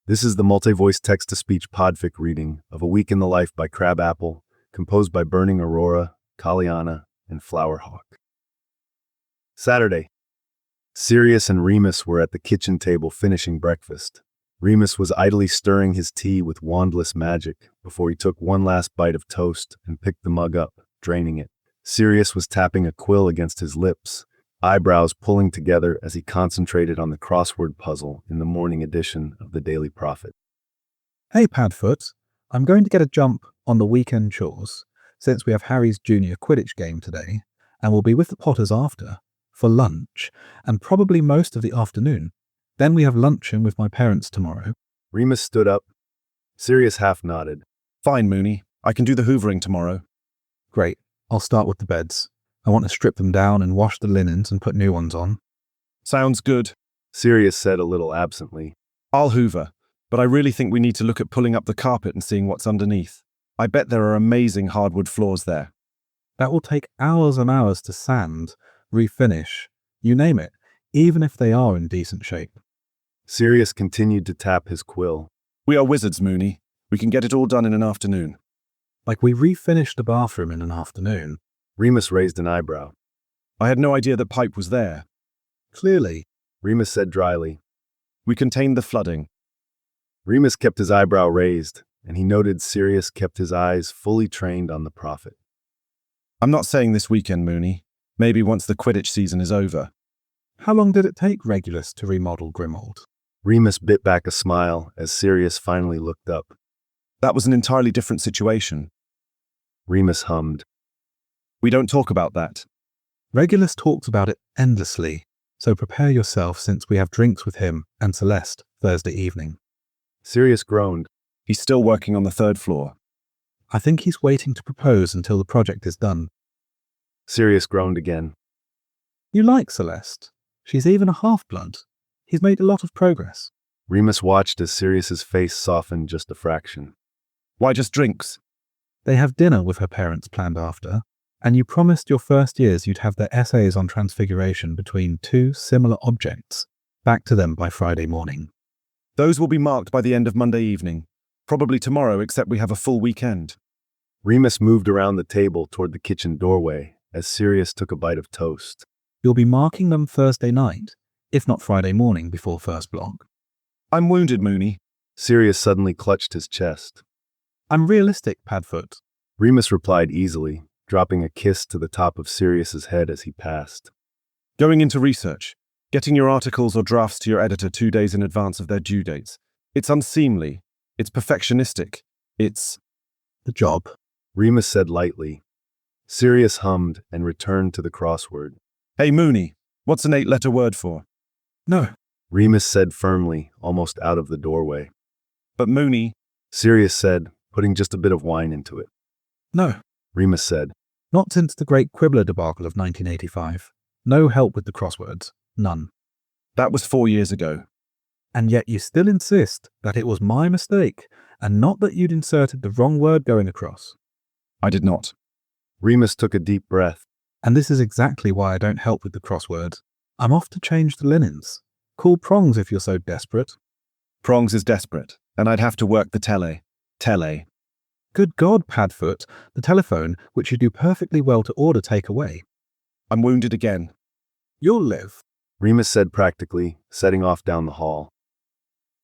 This is the multi-voice text-to-speech podfic reading of A Week in the Life by Crabapple, composed by Burning Aurora, Kaliana, and Flowerhawk. Saturday. Sirius and Remus were at the kitchen table finishing breakfast. Remus was idly stirring his tea with wandless magic before he took one last bite of toast and picked the mug up, draining it. Sirius was tapping a quill against his lips, eyebrows pulling together as he concentrated on the crossword puzzle in the morning edition of the Daily Prophet. Hey Padfoot, I'm going to get a jump on the weekend chores, since we have Harry's junior Quidditch game today, and we'll be with the Potters after, for lunch, and probably most of the afternoon. Then we have luncheon with my parents tomorrow. Remus stood up. Sirius half nodded. Fine, Moony. I can do the hoovering tomorrow. Great. I'll start with the beds. I want to strip them down and wash the linens and put new ones on. Sounds good. Sirius said a little absently. I'll hoover, but I really think we need to look at pulling up the carpet and seeing what's underneath. I bet there are amazing hardwood floors there. That will take hours and hours to sand, refinish, you name it, even if they are in decent shape. Sirius continued to tap his quill. We are wizards, Moony. We can get it all done in an afternoon. Like we refinished the bathroom in an afternoon. Remus raised an eyebrow. I had no idea that pipe was there. Clearly, Remus said dryly. We contained the flooding. Remus kept his eyebrow raised, and he noted Sirius kept his eyes fully trained on the prophet. I'm not saying this weekend, Moony. Maybe once the Quidditch season is over. How long did it take Regulus to remodel Grimmauld? Remus bit back a smile as Sirius finally looked up. That was an entirely different situation. Remus hummed. We don't talk about that. Regulus talks about it endlessly, so prepare yourself since we have drinks with him and Celeste Thursday evening. Sirius groaned. He's still working on the third floor. I think he's waiting to propose until the project is done. Sirius groaned again. You like Celeste? She's even a half-blood. He's made a lot of progress. Remus watched as Sirius's face softened just a fraction. Why just drinks? They have dinner with her parents planned after, and you promised your first years you'd have their essays on transfiguration between two similar objects back to them by Friday morning. Those will be marked by the end of Monday evening. Probably tomorrow, except we have a full weekend. Remus moved around the table toward the kitchen doorway as Sirius took a bite of toast. You'll be marking them Thursday night, if not Friday morning before first block. I'm wounded, Moony. Sirius suddenly clutched his chest. I'm realistic, Padfoot. Remus replied easily, dropping a kiss to the top of Sirius's head as he passed. Going into research. Getting your articles or drafts to your editor 2 days in advance of their due dates. It's unseemly. It's perfectionistic. It's the job, Remus said lightly. Sirius hummed and returned to the crossword. Hey, Moony, what's an 8-letter word for? No, Remus said firmly, almost out of the doorway. But Moony, Sirius said, putting just a bit of whine into it. No, Remus said. Not since the Great Quibbler Debacle of 1985. No help with the crosswords. None. That was 4 years ago. And yet you still insist that it was my mistake, and not that you'd inserted the wrong word going across. I did not. Remus took a deep breath. And this is exactly why I don't help with the crosswords. I'm off to change the linens. Call Prongs if you're so desperate. Prongs is desperate, and I'd have to work the tele. Tele. Good God, Padfoot, the telephone, which you do perfectly well to order takeaway. I'm wounded again. You'll live, Remus said practically, setting off down the hall.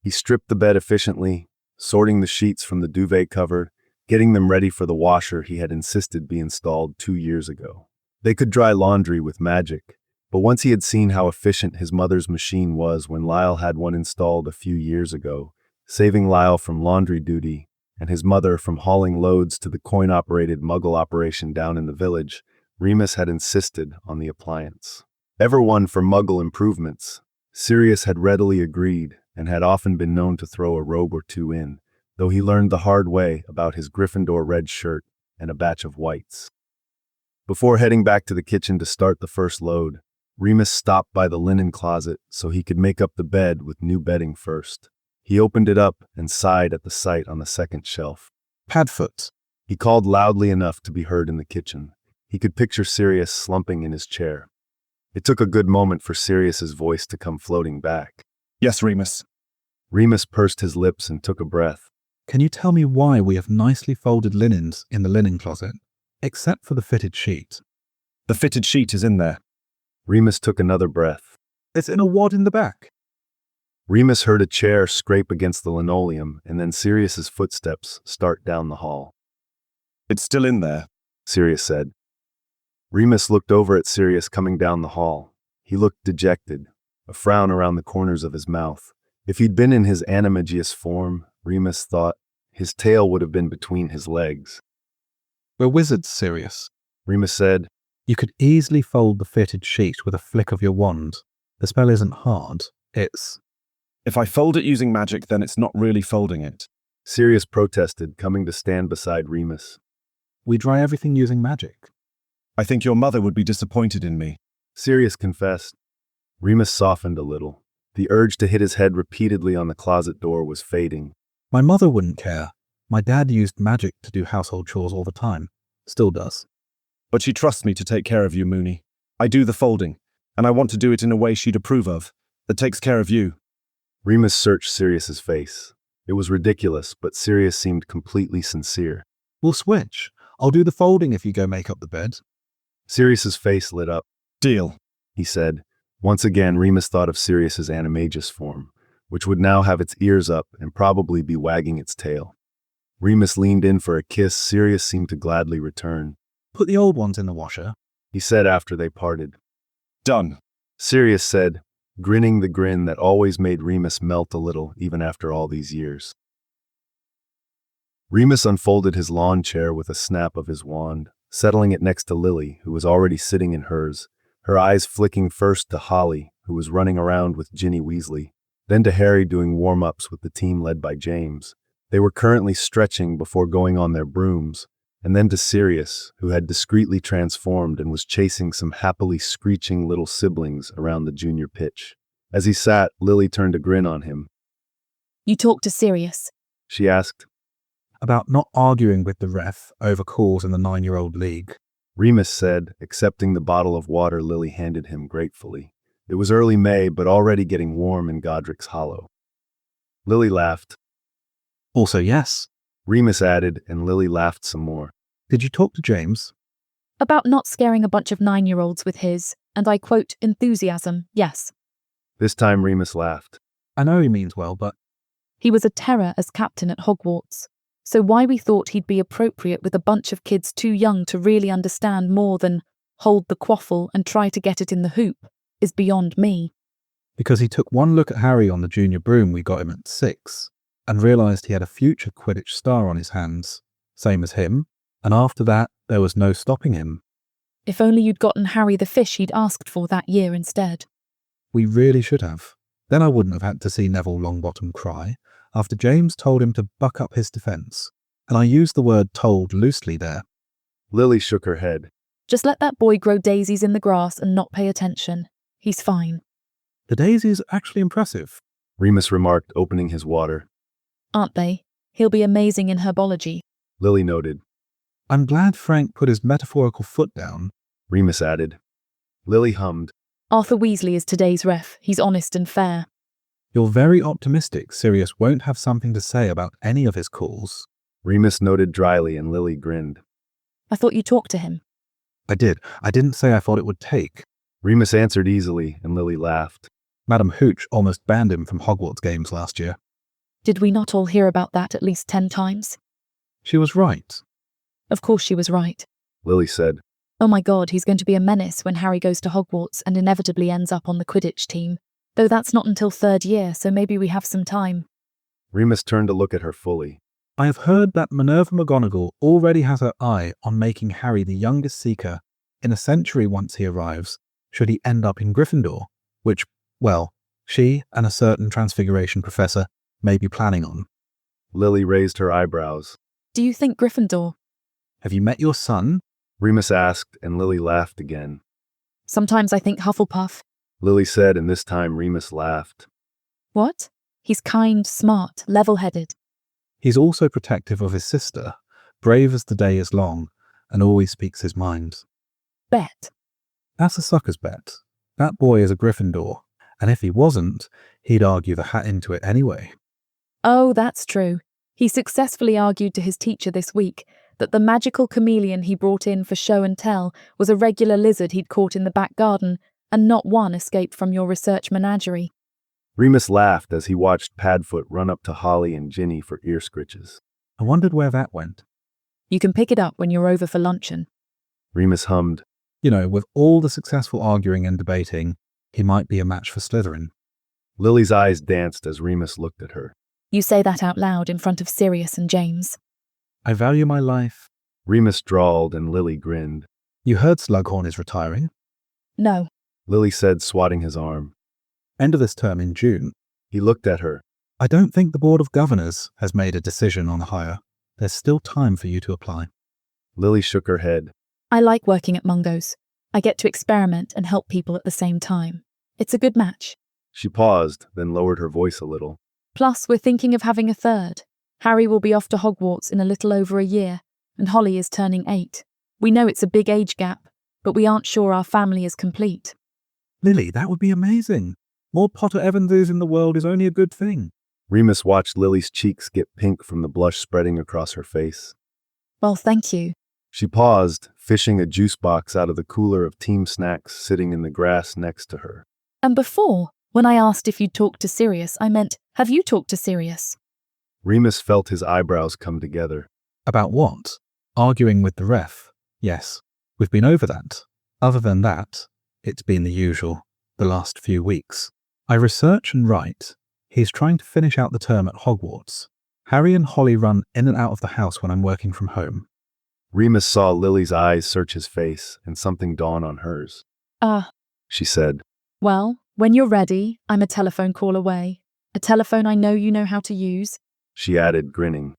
He stripped the bed efficiently, sorting the sheets from the duvet cover, getting them ready for the washer he had insisted be installed 2 years ago. They could dry laundry with magic, but once he had seen how efficient his mother's machine was when Lyle had one installed a few years ago, saving Lyle from laundry duty and his mother from hauling loads to the coin-operated Muggle operation down in the village, Remus had insisted on the appliance. Ever one for Muggle improvements, Sirius had readily agreed and had often been known to throw a robe or two in, though he learned the hard way about his Gryffindor red shirt and a batch of whites. Before heading back to the kitchen to start the first load, Remus stopped by the linen closet so he could make up the bed with new bedding first. He opened it up and sighed at the sight on the second shelf. Padfoot. He called loudly enough to be heard in the kitchen. He could picture Sirius slumping in his chair. It took a good moment for Sirius's voice to come floating back. Yes, Remus. Remus pursed his lips and took a breath. Can you tell me why we have nicely folded linens in the linen closet, except for the fitted sheet? The fitted sheet is in there. Remus took another breath. It's in a wad in the back. Remus heard a chair scrape against the linoleum and then Sirius's footsteps start down the hall. It's still in there. Sirius said. Remus looked over at Sirius coming down the hall. He looked dejected, a frown around the corners of his mouth. If he'd been in his animagious form, Remus thought, his tail would have been between his legs. We're wizards, Sirius. Remus said. You could easily fold the fitted sheet with a flick of your wand. The spell isn't hard. It's... If I fold it using magic, then it's not really folding it. Sirius protested, coming to stand beside Remus. We dry everything using magic. I think your mother would be disappointed in me. Sirius confessed. Remus softened a little. The urge to hit his head repeatedly on the closet door was fading. My mother wouldn't care. My dad used magic to do household chores all the time. Still does. But she trusts me to take care of you, Moony. I do the folding, and I want to do it in a way she'd approve of, that takes care of you. Remus searched Sirius's face. It was ridiculous, but Sirius seemed completely sincere. We'll switch. I'll do the folding if you go make up the bed. Sirius's face lit up. Deal, he said. Once again, Remus thought of Sirius's animagus form, which would now have its ears up and probably be wagging its tail. Remus leaned in for a kiss. Sirius seemed to gladly return. Put the old ones in the washer, he said after they parted. Done, Sirius said, grinning the grin that always made Remus melt a little even after all these years. Remus unfolded his lawn chair with a snap of his wand, settling it next to Lily, who was already sitting in hers, her eyes flicking first to Holly, who was running around with Ginny Weasley, then to Harry doing warm-ups with the team led by James. They were currently stretching before going on their brooms, and then to Sirius, who had discreetly transformed and was chasing some happily screeching little siblings around the junior pitch. As he sat, Lily turned a grin on him. You talked to Sirius? She asked. about not arguing with the ref over calls in the 9-year-old league. Remus said, accepting the bottle of water Lily handed him gratefully. It was early May, but already getting warm in Godric's Hollow. Lily laughed. Also, yes. Remus added, and Lily laughed some more. Did you talk to James? About not scaring a bunch of 9-year-olds with his, and I quote, enthusiasm, yes. This time Remus laughed. I know he means well, but... He was a terror as captain at Hogwarts. So why we thought he'd be appropriate with a bunch of kids too young to really understand more than hold the quaffle and try to get it in the hoop is beyond me. Because he took one look at Harry on the junior broom we got him at 6 and realised he had a future Quidditch star on his hands, same as him, and after that there was no stopping him. If only you'd gotten Harry the fish he'd asked for that year instead. We really should have. Then I wouldn't have had to see Neville Longbottom cry after James told him to buck up his defence, and I used the word told loosely there. Lily shook her head. Just let that boy grow daisies in the grass and not pay attention. He's fine. The daisies are actually impressive. Remus remarked, opening his water. Aren't they? He'll be amazing in herbology. Lily noted. I'm glad Frank put his metaphorical foot down. Remus added. Lily hummed. Arthur Weasley is today's ref. He's honest and fair. You're very optimistic Sirius won't have something to say about any of his calls. Remus noted dryly, and Lily grinned. I thought you talked to him. I did. I didn't say I thought it would take. Remus answered easily, and Lily laughed. Madam Hooch almost banned him from Hogwarts games last year. Did we not all hear about that at least 10 times? She was right. Of course she was right. Lily said. Oh my God, he's going to be a menace when Harry goes to Hogwarts and inevitably ends up on the Quidditch team. Though that's not until 3rd year, so maybe we have some time. Remus turned to look at her fully. I have heard that Minerva McGonagall already has her eye on making Harry the youngest Seeker in a century once he arrives, should he end up in Gryffindor, which, well, she and a certain Transfiguration professor may be planning on. Lily raised her eyebrows. Do you think Gryffindor? Have you met your son? Remus asked, and Lily laughed again. Sometimes I think Hufflepuff. Lily said, and this time Remus laughed. What? He's kind, smart, level-headed. He's also protective of his sister, brave as the day is long, and always speaks his mind. Bet. That's a sucker's bet. That boy is a Gryffindor, and if he wasn't, he'd argue the hat into it anyway. Oh, that's true. He successfully argued to his teacher this week that the magical chameleon he brought in for show and tell was a regular lizard he'd caught in the back garden, and not one escaped from your research menagerie. Remus laughed as he watched Padfoot run up to Holly and Ginny for ear scritches. I wondered where that went. You can pick it up when you're over for luncheon. Remus hummed. You know, with all the successful arguing and debating, he might be a match for Slytherin. Lily's eyes danced as Remus looked at her. You say that out loud in front of Sirius and James. I value my life. Remus drawled and Lily grinned. You heard Slughorn is retiring. No. Lily said, swatting his arm. End of this term in June. He looked at her. I don't think the Board of Governors has made a decision on hire. There's still time for you to apply. Lily shook her head. I like working at Mungo's. I get to experiment and help people at the same time. It's a good match. She paused, then lowered her voice a little. Plus, we're thinking of having a third. Harry will be off to Hogwarts in a little over a year, and Holly is turning 8. We know it's a big age gap, but we aren't sure our family is complete. Lily, that would be amazing. More Potter Evanses in the world is only a good thing. Remus watched Lily's cheeks get pink from the blush spreading across her face. Well, thank you. She paused, fishing a juice box out of the cooler of team snacks sitting in the grass next to her. And before, when I asked if you'd talked to Sirius, I meant, have you talked to Sirius? Remus felt his eyebrows come together. About what? Arguing with the ref. Yes, we've been over that. Other than that, it's been the usual, the last few weeks. I research and write. He's trying to finish out the term at Hogwarts. Harry and Holly run in and out of the house when I'm working from home. Remus saw Lily's eyes search his face and something dawn on hers. She said. Well, when you're ready, I'm a telephone call away. A telephone I know you know how to use. She added, grinning.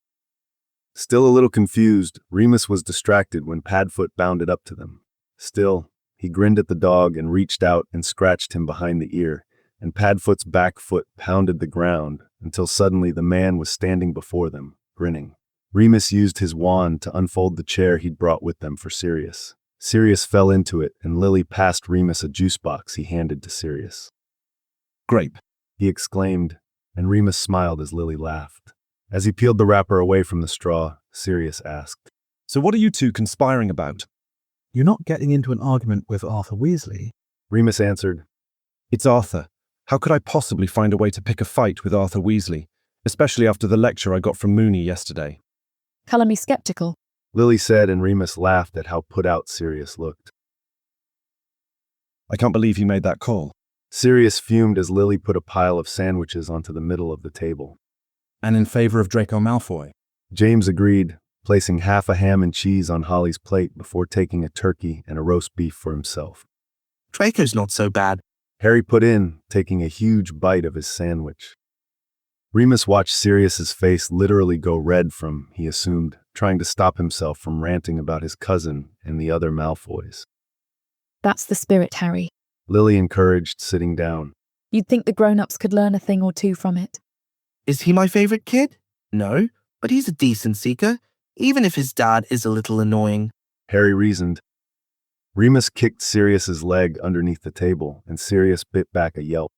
Still a little confused, Remus was distracted when Padfoot bounded up to them. Still, he grinned at the dog and reached out and scratched him behind the ear, and Padfoot's back foot pounded the ground until suddenly the man was standing before them, grinning. Remus used his wand to unfold the chair he'd brought with them for Sirius. Sirius fell into it, and Lily passed Remus a juice box he handed to Sirius. Grape. He exclaimed, and Remus smiled as Lily laughed. As he peeled the wrapper away from the straw, Sirius asked, So what are you two conspiring about? You're not getting into an argument with Arthur Weasley. Remus answered, It's Arthur. How could I possibly find a way to pick a fight with Arthur Weasley, especially after the lecture I got from Moony yesterday? Colour me skeptical. Lily said, and Remus laughed at how put out Sirius looked. I can't believe you made that call. Sirius fumed as Lily put a pile of sandwiches onto the middle of the table. And in favor of Draco Malfoy. James agreed, placing half a ham and cheese on Holly's plate before taking a turkey and a roast beef for himself. Draco's not so bad. Harry put in, taking a huge bite of his sandwich. Remus watched Sirius's face literally go red from, he assumed, trying to stop himself from ranting about his cousin and the other Malfoys. That's the spirit, Harry. Lily encouraged, sitting down. You'd think the grown-ups could learn a thing or two from it. Is he my favorite kid? No, but he's a decent seeker, even if his dad is a little annoying. Harry reasoned. Remus kicked Sirius's leg underneath the table, and Sirius bit back a yelp.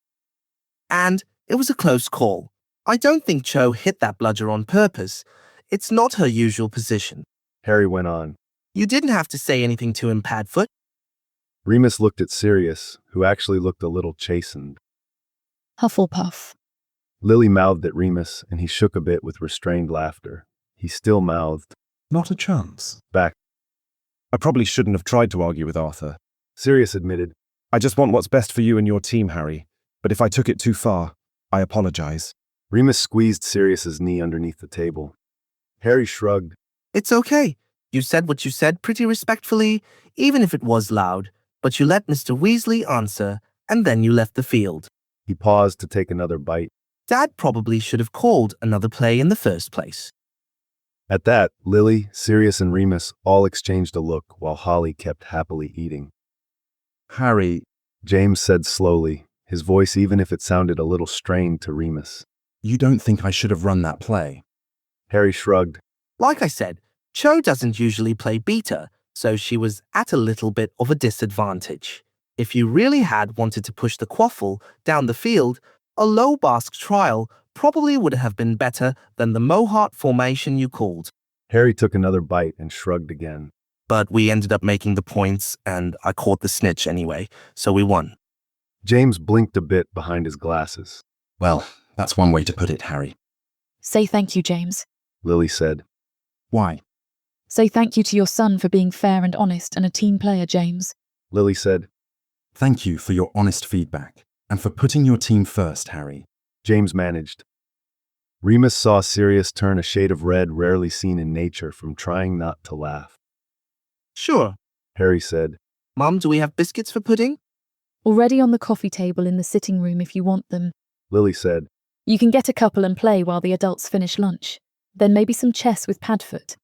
And it was a close call. I don't think Cho hit that bludger on purpose. It's not her usual position. Harry went on. You didn't have to say anything to him, Padfoot. Remus looked at Sirius, who actually looked a little chastened. Hufflepuff. Lily mouthed at Remus, and he shook a bit with restrained laughter. He still mouthed Not a chance. back. I probably shouldn't have tried to argue with Arthur. Sirius admitted. I just want what's best for you and your team, Harry. But if I took it too far, I apologize. Remus squeezed Sirius's knee underneath the table. Harry shrugged. It's okay. You said what you said pretty respectfully, even if it was loud. But you let Mr. Weasley answer, and then you left the field. He paused to take another bite. Dad probably should have called another play in the first place. At that, Lily, Sirius, and Remus all exchanged a look while Holly kept happily eating. Harry, James said slowly, his voice even if it sounded a little strained to Remus. You don't think I should have run that play? Harry shrugged. Like I said, Cho doesn't usually play beta, so she was at a little bit of a disadvantage. If you really had wanted to push the quaffle down the field, a low Basque trial probably would have been better than the mohawk formation you called. Harry took another bite and shrugged again. But we ended up making the points, and I caught the snitch anyway, so we won. James blinked a bit behind his glasses. Well, that's one way to put it, Harry. Say thank you, James. Lily said. Why? Say thank you to your son for being fair and honest and a team player, James. Lily said. Thank you for your honest feedback and for putting your team first, Harry. James managed. Remus saw Sirius turn a shade of red rarely seen in nature from trying not to laugh. Sure. Harry said. Mom, do we have biscuits for pudding? Already on the coffee table in the sitting room if you want them. Lily said. You can get a couple and play while the adults finish lunch. Then maybe some chess with Padfoot.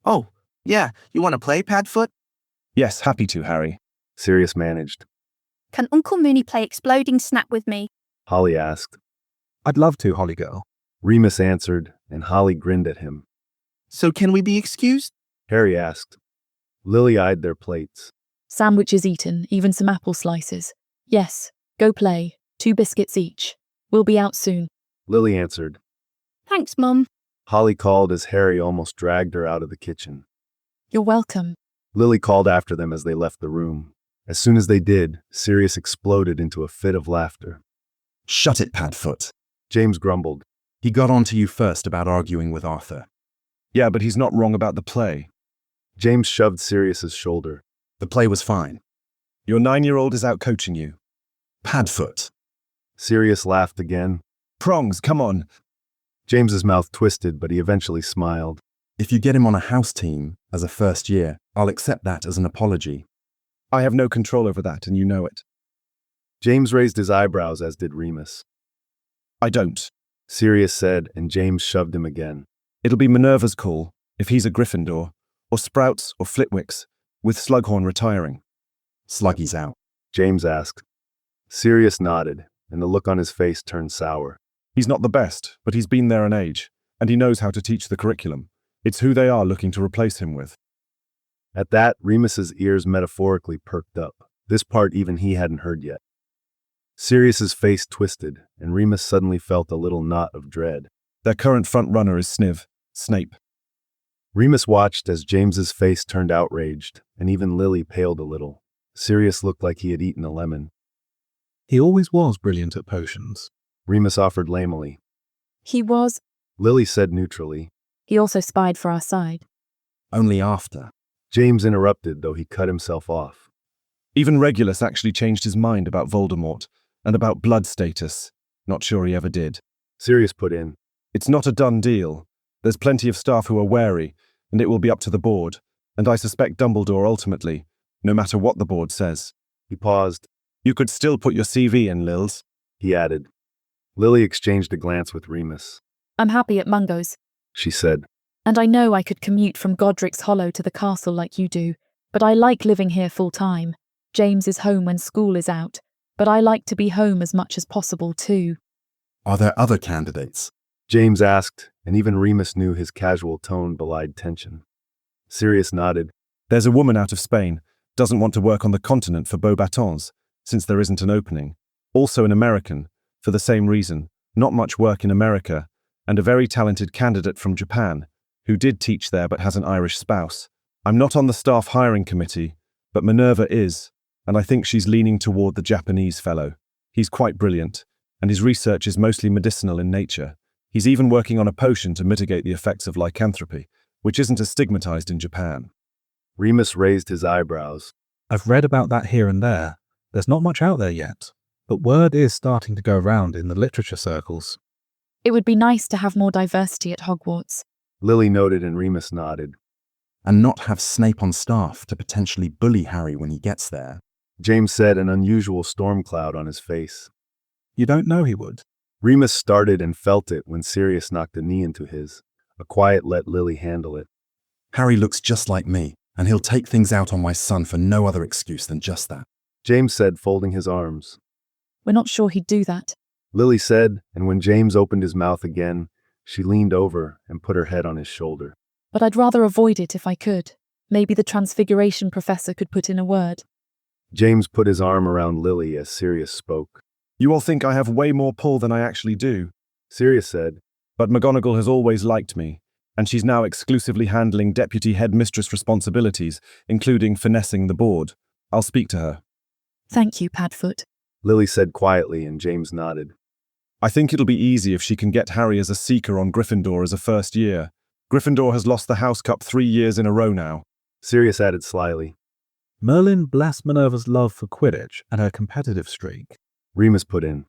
Oh, yeah, you want to play, Padfoot? Yes, happy to, Harry. Sirius managed. Can Uncle Moony play Exploding Snap with me? Holly asked. I'd love to, Holly girl. Remus answered, and Holly grinned at him. So can we be excused? Harry asked. Lily eyed their plates. Sandwiches eaten, even some apple slices. Yes, go play. 2 biscuits each. We'll be out soon. Lily answered. Thanks, Mum. Holly called as Harry almost dragged her out of the kitchen. You're welcome. Lily called after them as they left the room. As soon as they did, Sirius exploded into a fit of laughter. Shut it, Padfoot. James grumbled. He got on to you first about arguing with Arthur. Yeah, but he's not wrong about the play. James shoved Sirius's shoulder. The play was fine. Your 9-year-old is out coaching you. Padfoot. Sirius laughed again. Prongs, come on. James's mouth twisted, but he eventually smiled. If you get him on a house team as a first year, I'll accept that as an apology. I have no control over that, and you know it. James raised his eyebrows, as did Remus. I don't. Sirius said, and James shoved him again. It'll be Minerva's call, if he's a Gryffindor, or Sprouts or Flitwick's, with Slughorn retiring. Sluggy's out. James asked. Sirius nodded, and the look on his face turned sour. He's not the best, but he's been there an age, and he knows how to teach the curriculum. It's who they are looking to replace him with. At that, Remus's ears metaphorically perked up. This part even he hadn't heard yet. Sirius's face twisted, and Remus suddenly felt a little knot of dread. Their current front-runner is Snape. Remus watched as James's face turned outraged, and even Lily paled a little. Sirius looked like he had eaten a lemon. He always was brilliant at potions. Remus offered lamely. He was. Lily said neutrally. He also spied for our side. Only after. James interrupted, though he cut himself off. Even Regulus actually changed his mind about Voldemort and about blood status. Not sure he ever did. Sirius put in. It's not a done deal. There's plenty of staff who are wary, and it will be up to the board. And I suspect Dumbledore ultimately, no matter what the board says. He paused. You could still put your CV in, Lils. He added. Lily exchanged a glance with Remus. I'm happy at Mungo's. She said. And I know I could commute from Godric's Hollow to the castle like you do, but I like living here full-time. James is home when school is out, but I like to be home as much as possible too. Are there other candidates? James asked, and even Remus knew his casual tone belied tension. Sirius nodded. There's a woman out of Spain, doesn't want to work on the continent for Beauxbatons, since there isn't an opening. Also an American, for the same reason, not much work in America, and a very talented candidate from Japan, who did teach there but has an Irish spouse. I'm not on the staff hiring committee, but Minerva is, and I think she's leaning toward the Japanese fellow. He's quite brilliant, and his research is mostly medicinal in nature. He's even working on a potion to mitigate the effects of lycanthropy, which isn't as stigmatized in Japan. Remus raised his eyebrows. I've read about that here and there. There's not much out there yet, but word is starting to go around in the literature circles. It would be nice to have more diversity at Hogwarts. Lily noted and Remus nodded. And not have Snape on staff to potentially bully Harry when he gets there. James said, an unusual storm cloud on his face. You don't know he would. Remus started and felt it when Sirius knocked a knee into his. A quiet let Lily handle it. Harry looks just like me, and he'll take things out on my son for no other excuse than just that. James said, folding his arms. We're not sure he'd do that. Lily said, and when James opened his mouth again, she leaned over and put her head on his shoulder. But I'd rather avoid it if I could. Maybe the Transfiguration Professor could put in a word. James put his arm around Lily as Sirius spoke. You all think I have way more pull than I actually do. Sirius said. But McGonagall has always liked me, and she's now exclusively handling deputy headmistress responsibilities, including finessing the board. I'll speak to her. Thank you, Padfoot. Lily said quietly, and James nodded. I think it'll be easy if she can get Harry as a seeker on Gryffindor as a first year. Gryffindor has lost the House Cup 3 years in a row now. Sirius added slyly. Merlin blessed Minerva's love for Quidditch and her competitive streak. Remus put in.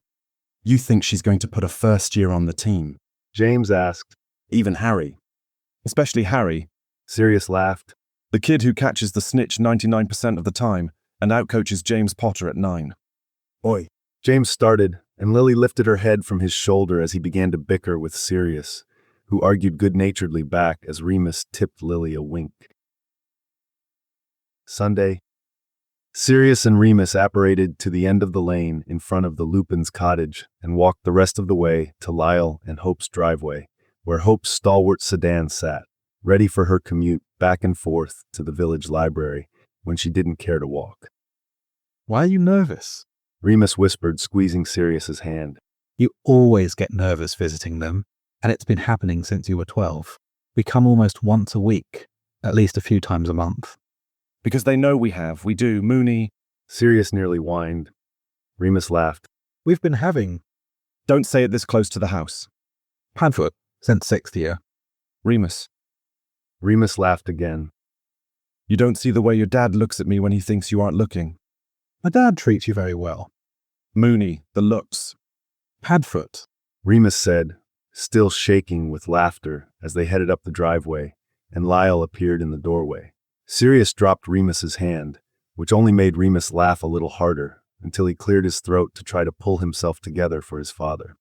You think she's going to put a first year on the team? James asked. Even Harry? Especially Harry, Sirius laughed. the kid who catches the snitch 99% of the time and outcoaches James Potter at 9. Oi. James started, and Lily lifted her head from his shoulder as he began to bicker with Sirius, who argued good-naturedly back as Remus tipped Lily a wink. Sunday. Sirius and Remus apparated to the end of the lane in front of the Lupin's cottage and walked the rest of the way to Lyle and Hope's driveway, where Hope's stalwart sedan sat, ready for her commute back and forth to the village library when she didn't care to walk. Why are you nervous? Remus whispered, squeezing Sirius's hand. You always get nervous visiting them, and it's been happening since you were 12. We come almost once a week, at least a few times a month. Because they know we do, Moony. Sirius nearly whined. Remus laughed. We've been having Don't say it this close to the house. Padfoot since 6th year. Remus, Remus laughed again. you don't see the way your dad looks at me when he thinks you aren't looking. My dad treats you very well. Moony, the looks. Padfoot. Remus said, still shaking with laughter as they headed up the driveway, and Lyle appeared in the doorway. Sirius dropped Remus's hand, which only made Remus laugh a little harder until he cleared his throat to try to pull himself together for his father.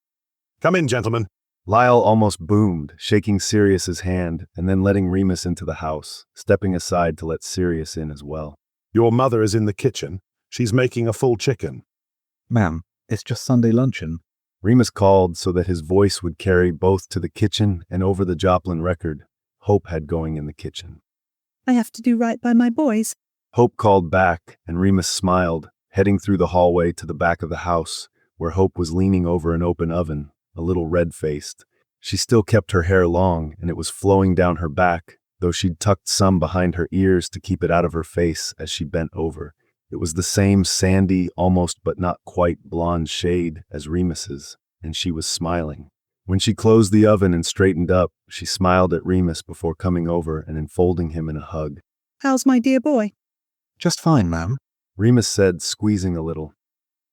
Come in, gentlemen. Lyle almost boomed, shaking Sirius's hand and then letting Remus into the house, stepping aside to let Sirius in as well. Your mother is in the kitchen. She's making a full chicken. Ma'am, it's just Sunday luncheon. Remus called so that his voice would carry both to the kitchen and over the Joplin record Hope had going in the kitchen. I have to do right by my boys. Hope called back, and Remus smiled, heading through the hallway to the back of the house, where Hope was leaning over an open oven, a little red-faced. She still kept her hair long, and it was flowing down her back, though she'd tucked some behind her ears to keep it out of her face as she bent over. It was the same sandy, almost but not quite blonde shade as Remus's, and she was smiling. When she closed the oven and straightened up, she smiled at Remus before coming over and enfolding him in a hug. How's my dear boy? Just fine, ma'am. Remus said, squeezing a little.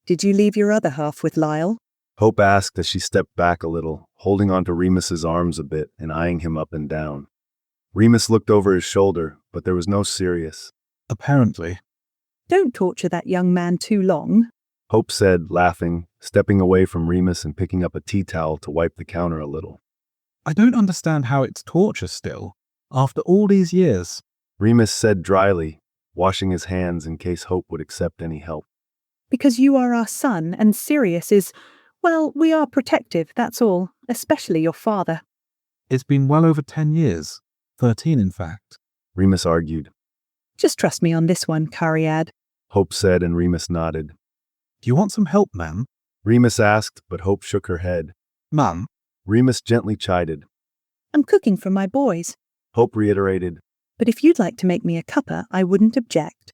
Did you leave your other half with Lyle? Hope asked as she stepped back a little, holding onto Remus's arms a bit and eyeing him up and down. Remus looked over his shoulder, but there was no Sirius. Apparently. Don't torture that young man too long. Hope said, laughing, stepping away from Remus and picking up a tea towel to wipe the counter a little. I don't understand how it's torture still, after all these years. Remus said dryly, washing his hands in case Hope would accept any help. Because you are our son and Sirius is, well, we are protective, that's all, especially your father. It's been well over 10 years. 13, in fact. Remus argued. Just trust me on this one, Cariad. Hope said, and Remus nodded. Do you want some help, ma'am? Remus asked, but Hope shook her head. Ma'am? Remus gently chided. I'm cooking for my boys. Hope reiterated. But if you'd like to make me a cuppa, I wouldn't object.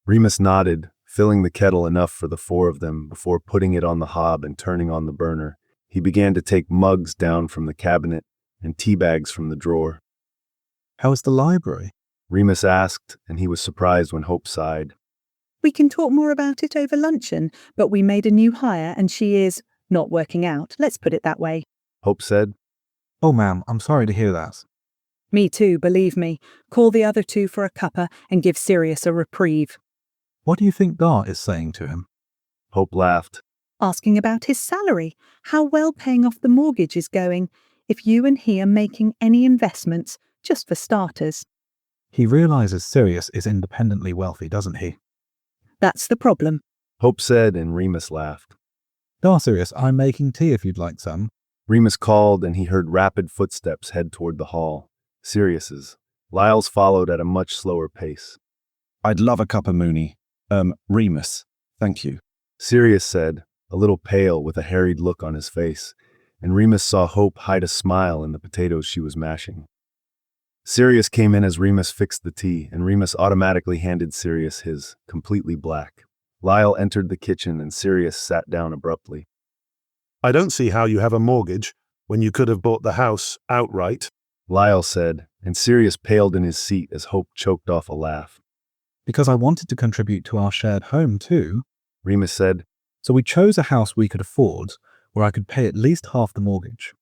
Remus nodded, filling the kettle enough for the 4 of them before putting it on the hob and turning on the burner. He began to take mugs down from the cabinet and tea bags from the drawer. How is the library? Remus asked, and he was surprised when Hope sighed. We can talk more about it over luncheon, but we made a new hire and she is not working out, let's put it that way. Hope said. Oh, ma'am, I'm sorry to hear that. Me too, believe me. Call the other 2 for a cuppa and give Sirius a reprieve. What do you think Dart is saying to him? Hope laughed. Asking about his salary, how well paying off the mortgage is going, if you and he are making any investments, just for starters. He realizes Sirius is independently wealthy, doesn't he? That's the problem. Hope said, and Remus laughed. Sirius, I'm making tea if you'd like some. Remus called, and he heard rapid footsteps head toward the hall. Sirius's. Lyle's followed at a much slower pace. I'd love a cup of Moony. Remus. Thank you. Sirius said, a little pale with a harried look on his face, and Remus saw Hope hide a smile in the potatoes she was mashing. Sirius came in as Remus fixed the tea, and Remus automatically handed Sirius his, completely black. Lyle entered the kitchen and Sirius sat down abruptly. I don't see how you have a mortgage when you could have bought the house outright, Lyle said, and Sirius paled in his seat as Hope choked off a laugh. Because I wanted to contribute to our shared home too. Remus said, So we chose a house we could afford, where I could pay at least half the mortgage.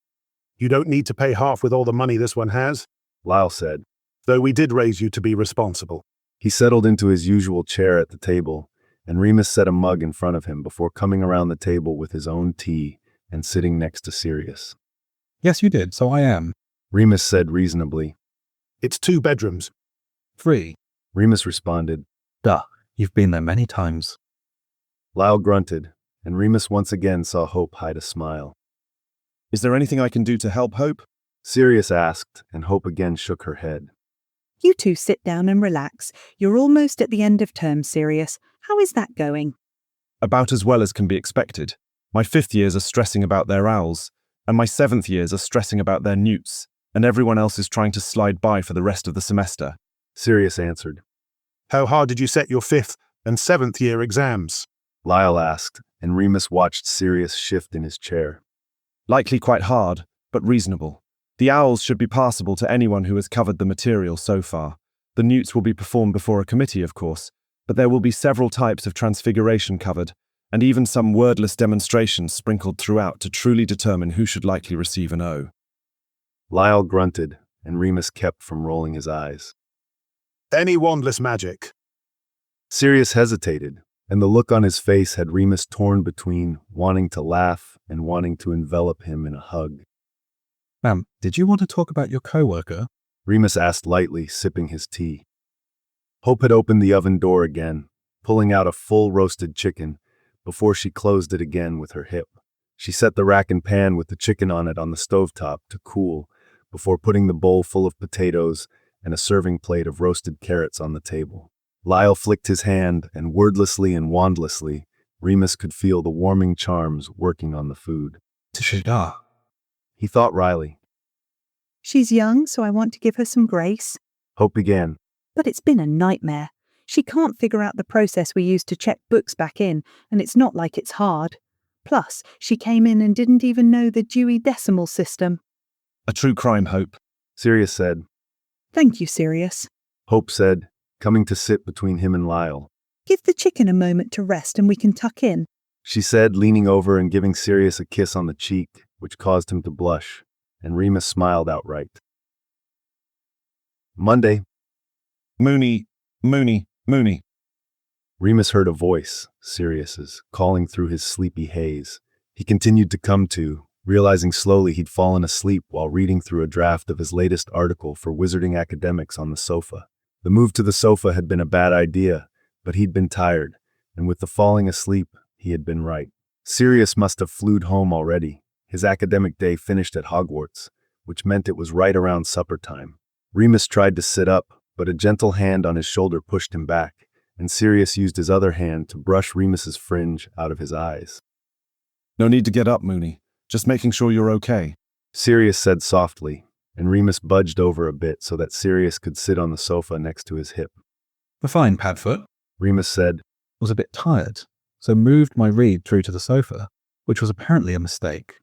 You don't need to pay half with all the money this one has, Lyle said. though we did raise you to be responsible. He settled into his usual chair at the table, and Remus set a mug in front of him before coming around the table with his own tea and sitting next to Sirius. Yes, you did, so I am. Remus said reasonably. It's 2 bedrooms. 3. Remus responded. Duh, you've been there many times. Lyle grunted, and Remus once again saw Hope hide a smile. Is there anything I can do to help, Hope? Sirius asked, and Hope again shook her head. You two sit down and relax. You're almost at the end of term, Sirius. How is that going? About as well as can be expected. My 5th years are stressing about their owls, and my 7th years are stressing about their newts, and everyone else is trying to slide by for the rest of the semester. Sirius answered. How hard did you set your 5th and 7th year exams? Lyle asked, and Remus watched Sirius shift in his chair. Likely quite hard, but reasonable. The owls should be passable to anyone who has covered the material so far. The newts will be performed before a committee, of course, but there will be several types of transfiguration covered, and even some wordless demonstrations sprinkled throughout to truly determine who should likely receive an O. Lyle grunted, and Remus kept from rolling his eyes. Any wandless magic? Sirius hesitated, and the look on his face had Remus torn between wanting to laugh and wanting to envelop him in a hug. Ma'am, did you want to talk about your co-worker? Remus asked lightly, sipping his tea. Hope had opened the oven door again, pulling out a full roasted chicken, before she closed it again with her hip. She set the rack and pan with the chicken on it on the stovetop to cool, before putting the bowl full of potatoes and a serving plate of roasted carrots on the table. Lyle flicked his hand, and wordlessly and wandlessly, Remus could feel the warming charms working on the food. Tishida. He thought wryly. She's young, so I want to give her some grace. Hope began. But it's been a nightmare. She can't figure out the process we used to check books back in, and it's not like it's hard. Plus, she came in and didn't even know the Dewey Decimal System. A true crime, Hope. Sirius said. Thank you, Sirius. Hope said, coming to sit between him and Lyle. Give the chicken a moment to rest and we can tuck in. She said, leaning over and giving Sirius a kiss on the cheek, which caused him to blush, and Remus smiled outright. Monday. Moony, Moony, Moony. Remus heard a voice, Sirius's, calling through his sleepy haze. He continued to come to, realizing slowly he'd fallen asleep while reading through a draft of his latest article for Wizarding Academics on the sofa. The move to the sofa had been a bad idea, but he'd been tired, and with the falling asleep, he had been right. Sirius must have flewed home already. His academic day finished at Hogwarts, which meant it was right around supper time. Remus tried to sit up, but a gentle hand on his shoulder pushed him back, and Sirius used his other hand to brush Remus's fringe out of his eyes. No need to get up, Moony. Just making sure you're okay. Sirius said softly, and Remus budged over a bit so that Sirius could sit on the sofa next to his hip. We're fine, Padfoot. Remus said, Was a bit tired, so moved my read through to the sofa, which was apparently a mistake.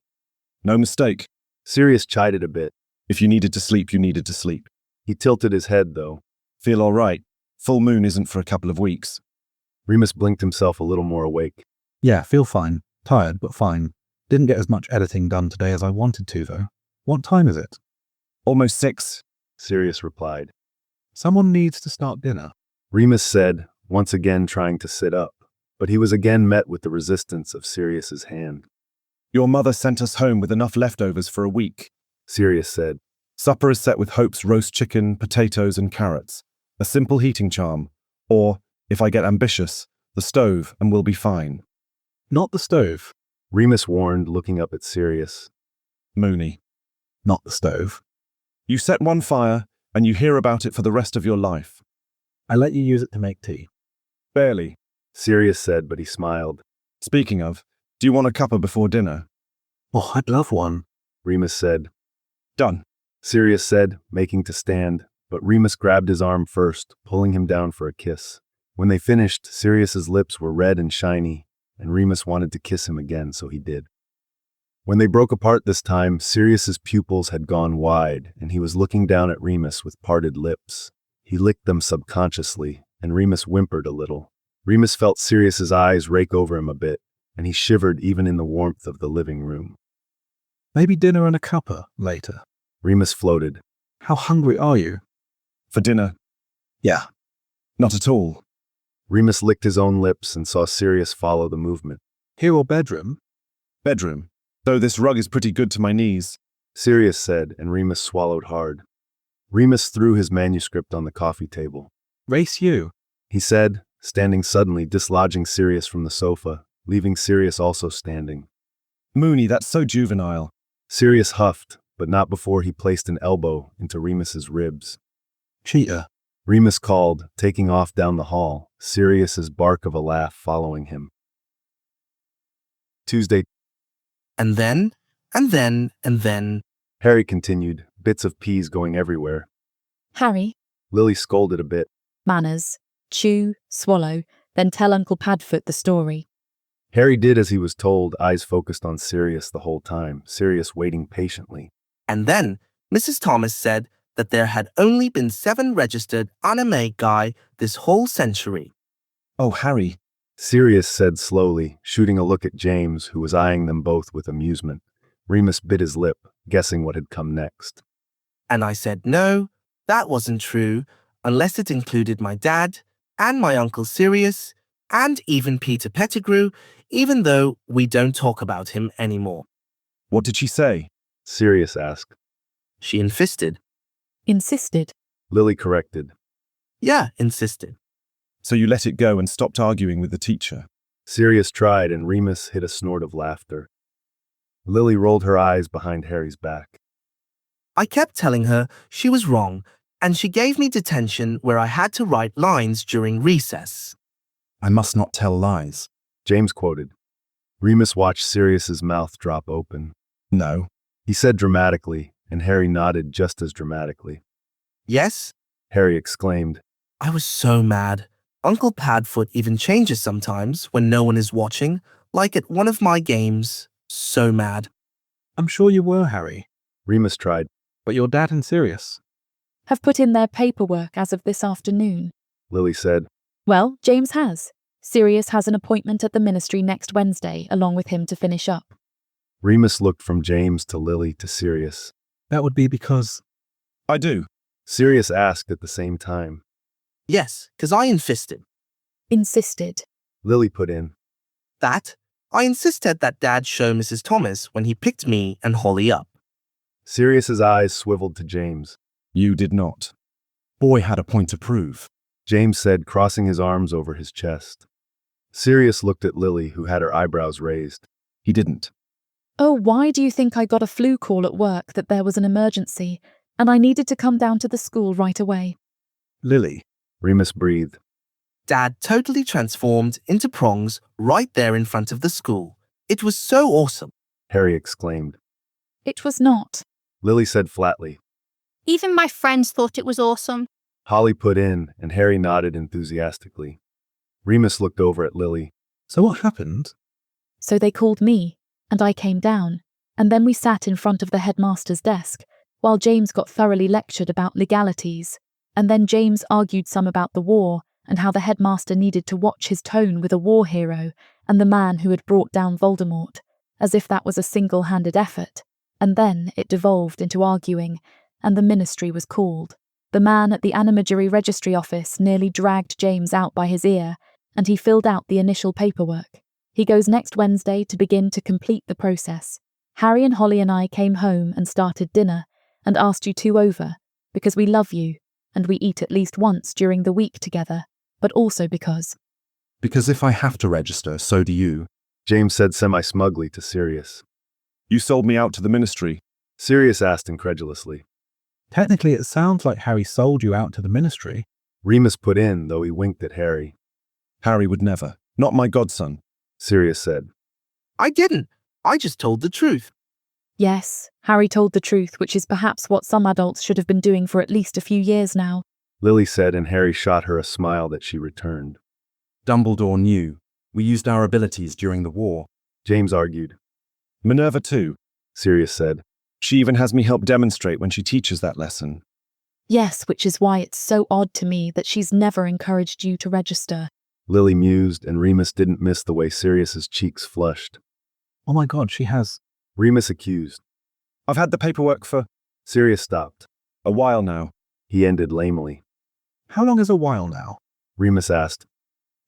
No mistake. Sirius chided a bit. If you needed to sleep, you needed to sleep. He tilted his head, though. Feel all right. Full moon isn't for a couple of weeks. Remus blinked himself a little more awake. Yeah, feel fine. Tired, but fine. Didn't get as much editing done today as I wanted to, though. What time is it? Almost 6. Sirius replied. Someone needs to start dinner. Remus said, once again trying to sit up, but he was again met with the resistance of Sirius's hand. Your mother sent us home with enough leftovers for a week, Sirius said. Supper is set with Hope's roast chicken, potatoes, and carrots. A simple heating charm. Or, if I get ambitious, the stove, and we'll be fine. Not the stove. Remus warned, looking up at Sirius. Moony. Not the stove. You set one fire, and you hear about it for the rest of your life. I let you use it to make tea. Barely. Sirius said, but he smiled. Speaking of, do you want a cuppa before dinner? Oh, I'd love one. Remus said. Done. Sirius said, making to stand, but Remus grabbed his arm first, pulling him down for a kiss. When they finished, Sirius's lips were red and shiny, and Remus wanted to kiss him again, so he did. When they broke apart this time, Sirius's pupils had gone wide, and he was looking down at Remus with parted lips. He licked them subconsciously, and Remus whimpered a little. Remus felt Sirius's eyes rake over him a bit, and he shivered even in the warmth of the living room. Maybe dinner and a cuppa later. Remus floated. How hungry are you? For dinner? Yeah. Not at all. Remus licked his own lips and saw Sirius follow the movement. Here or bedroom? Bedroom. Though this rug is pretty good to my knees. Sirius said, and Remus swallowed hard. Remus threw his manuscript on the coffee table. Race you. He said, standing suddenly, dislodging Sirius from the sofa, leaving Sirius also standing. Moony, that's so juvenile. Sirius huffed, but not before he placed an elbow into Remus's ribs. Cheater. Remus called, taking off down the hall, Sirius's bark of a laugh following him. Tuesday. And then, Harry continued, bits of peas going everywhere. Harry, Lily scolded a bit. manners, chew, swallow, then tell Uncle Padfoot the story. Harry did as he was told, eyes focused on Sirius the whole time, Sirius waiting patiently. and then Mrs. Thomas said that there had only been 7 registered anime guy this whole century. Oh, Harry. Sirius said slowly, shooting a look at James, who was eyeing them both with amusement. Remus bit his lip, guessing what had come next. And I said no, that wasn't true, unless it included my dad, and my Uncle Sirius, and even Peter Pettigrew, even though we don't talk about him anymore. What did she say? Sirius asked. She insisted. Insisted. Lily corrected. Yeah, insisted. So you let it go and stopped arguing with the teacher. Sirius tried, and Remus hit a snort of laughter. Lily rolled her eyes behind Harry's back. I kept telling her she was wrong, and she gave me detention where I had to write lines during recess. I must not tell lies. James quoted. Remus watched Sirius's mouth drop open. No. He said dramatically, and Harry nodded just as dramatically. Yes? Harry exclaimed. I was so mad. Uncle Padfoot even changes sometimes when no one is watching, like at one of my games. So mad. I'm sure you were, Harry. Remus tried. But your dad and Sirius. Have put in their paperwork as of this afternoon. Lily said. Well, James has. Sirius has an appointment at the ministry next Wednesday, along with him to finish up. Remus looked from James to Lily to Sirius. That would be because... I do. Sirius asked at the same time. Yes, 'cause I insisted. Insisted. Lily put in. That? I insisted that Dad show Mrs. Thomas when he picked me and Holly up. Sirius's eyes swiveled to James. You did not. Boy had a point to prove. James said, crossing his arms over his chest. Sirius looked at Lily, who had her eyebrows raised. He didn't. Oh, why do you think I got a flu call at work that there was an emergency, and I needed to come down to the school right away? Lily. Remus breathed. Dad totally transformed into Prongs right there in front of the school. It was so awesome. Harry exclaimed. It was not. Lily said flatly. Even my friends thought it was awesome. Holly put in, and Harry nodded enthusiastically. Remus looked over at Lily. So what happened? So they called me, and I came down, and then we sat in front of the headmaster's desk, while James got thoroughly lectured about legalities, and then James argued some about the war, and how the headmaster needed to watch his tone with a war hero and the man who had brought down Voldemort, as if that was a single-handed effort, and then it devolved into arguing, and the ministry was called. The man at the Animagerie registry office nearly dragged James out by his ear, and he filled out the initial paperwork. He goes next Wednesday to begin to complete the process. Harry and Holly and I came home and started dinner, and asked you two over, because we love you, and we eat at least once during the week together, but also because... Because if I have to register, so do you. James said semi-smugly to Sirius. You sold me out to the ministry. Sirius asked incredulously. Technically, it sounds like Harry sold you out to the ministry. Remus put in, though he winked at Harry. Harry would never. Not my godson. Sirius said. I didn't. I just told the truth. Yes, Harry told the truth, which is perhaps what some adults should have been doing for at least a few years now. Lily said, and Harry shot her a smile that she returned. Dumbledore knew. We used our abilities during the war. James argued. Minerva too, Sirius said. She even has me help demonstrate when she teaches that lesson. Yes, which is why it's so odd to me that she's never encouraged you to register. Lily mused, and Remus didn't miss the way Sirius's cheeks flushed. Oh my god, she has. Remus accused. I've had the paperwork for Sirius stopped. a while now. He ended lamely. How long is a while now? Remus asked.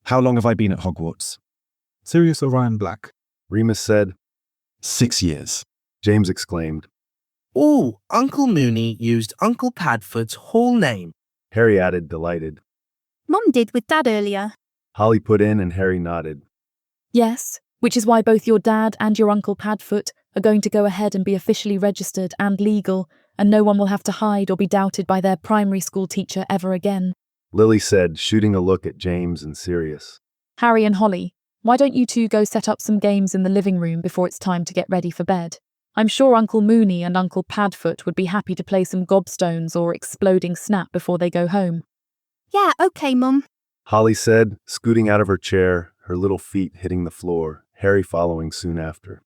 How long have I been at Hogwarts? Sirius Orion Black. Remus said. 6 years. James exclaimed. Ooh, Uncle Moony used Uncle Padfoot's whole name. Harry added, delighted. Mum did with Dad earlier. Holly put in, and Harry nodded. Yes, which is why both your dad and your Uncle Padfoot are going to go ahead and be officially registered and legal, and no one will have to hide or be doubted by their primary school teacher ever again. Lily said, shooting a look at James and Sirius. Harry and Holly, why don't you two go set up some games in the living room before it's time to get ready for bed? I'm sure Uncle Moony and Uncle Padfoot would be happy to play some gobstones or exploding snap before they go home. Yeah, okay, Mum. Holly said, scooting out of her chair, her little feet hitting the floor, Harry following soon after.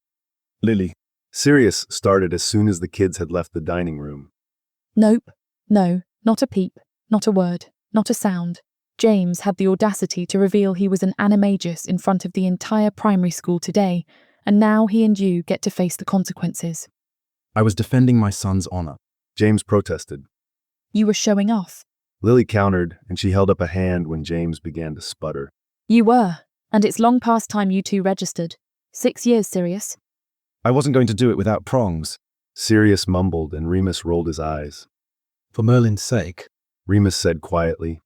Lily. Sirius started as soon as the kids had left the dining room. Nope. No, not a peep, not a word, not a sound. James had the audacity to reveal he was an animagus in front of the entire primary school today, and now he and you get to face the consequences. I was defending my son's honor. James protested. You were showing off. Lily countered, and she held up a hand when James began to sputter. You were, and it's long past time you two registered. 6 years, Sirius. I wasn't going to do it without prongs. Sirius mumbled, and Remus rolled his eyes. For Merlin's sake. Remus said quietly.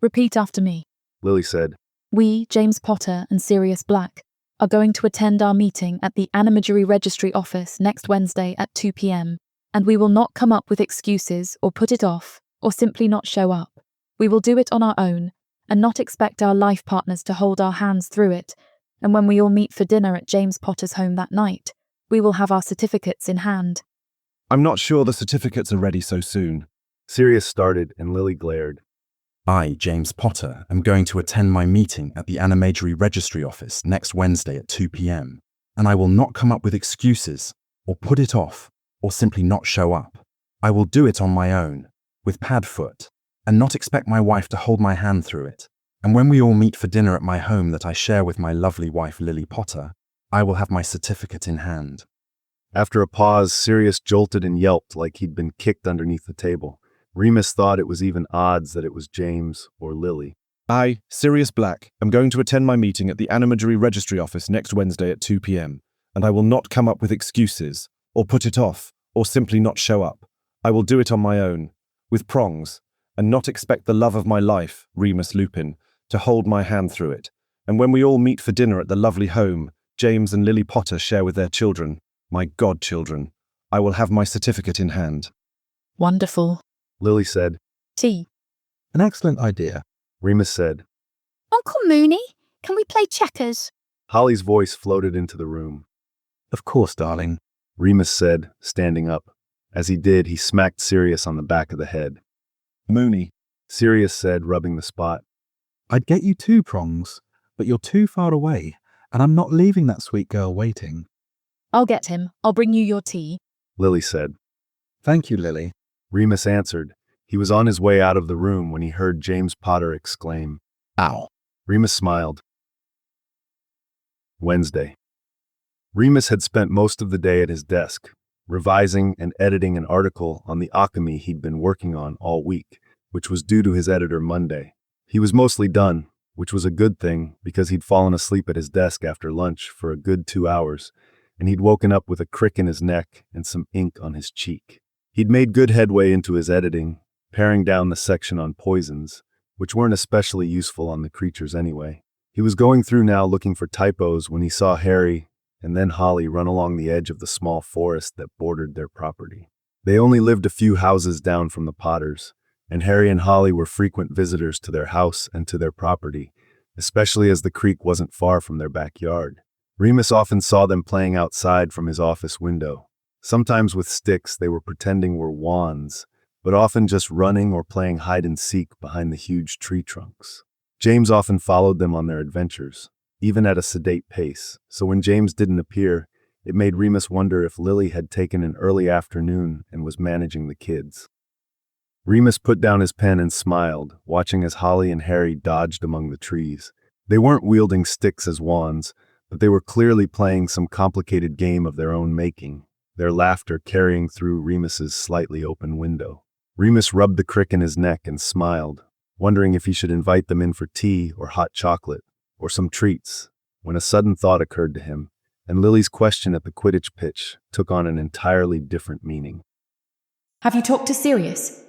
Repeat after me. Lily said. We, James Potter and Sirius Black, are going to attend our meeting at the Animagery Registry office next Wednesday at 2 p.m, and we will not come up with excuses or put it off or simply not show up. We will do it on our own and not expect our life partners to hold our hands through it, and when we all meet for dinner at James Potter's home that night, we will have our certificates in hand. I'm not sure the certificates are ready so soon. Sirius started, and Lily glared. I, James Potter, am going to attend my meeting at the Animagery Registry office next Wednesday at 2 p.m, and I will not come up with excuses, or put it off, or simply not show up. I will do it on my own, with Padfoot, and not expect my wife to hold my hand through it. And when we all meet for dinner at my home that I share with my lovely wife Lily Potter, I will have my certificate in hand. After a pause, Sirius jolted and yelped like he'd been kicked underneath the table. Remus thought it was even odds that it was James or Lily. I, Sirius Black, am going to attend my meeting at the Animagery Registry office next Wednesday at 2 p.m, and I will not come up with excuses, or put it off, or simply not show up. I will do it on my own, with prongs, and not expect the love of my life, Remus Lupin, to hold my hand through it. And when we all meet for dinner at the lovely home James and Lily Potter share with their children, my godchildren, I will have my certificate in hand. Wonderful. Lily said. Tea. An excellent idea. Remus said. Uncle Moony, can we play checkers? Holly's voice floated into the room. Of course, darling. Remus said, standing up. As he did, he smacked Sirius on the back of the head. Moony. Sirius said, rubbing the spot. I'd get you 2 prongs, but you're too far away, and I'm not leaving that sweet girl waiting. I'll get him. I'll bring you your tea. Lily said. Thank you, Lily. Remus answered. He was on his way out of the room when he heard James Potter exclaim, Ow. Remus smiled. Wednesday. Remus had spent most of the day at his desk, revising and editing an article on the alchemy he'd been working on all week, which was due to his editor Monday. He was mostly done, which was a good thing because he'd fallen asleep at his desk after lunch for a good 2 hours, and he'd woken up with a crick in his neck and some ink on his cheek. He'd made good headway into his editing, paring down the section on poisons, which weren't especially useful on the creatures anyway. He was going through now looking for typos when he saw Harry and then Holly run along the edge of the small forest that bordered their property. They only lived a few houses down from the Potters, and Harry and Holly were frequent visitors to their house and to their property, especially as the creek wasn't far from their backyard. Remus often saw them playing outside from his office window, Sometimes with sticks they were pretending were wands, but often just running or playing hide-and-seek behind the huge tree trunks. James often followed them on their adventures, even at a sedate pace, so when James didn't appear, it made Remus wonder if Lily had taken an early afternoon and was managing the kids. Remus put down his pen and smiled, watching as Holly and Harry dodged among the trees. They weren't wielding sticks as wands, but they were clearly playing some complicated game of their own making, their laughter carrying through Remus's slightly open window. Remus rubbed the crick in his neck and smiled, wondering if he should invite them in for tea or hot chocolate, or some treats, when a sudden thought occurred to him, and Lily's question at the Quidditch pitch took on an entirely different meaning. Have you talked to Sirius?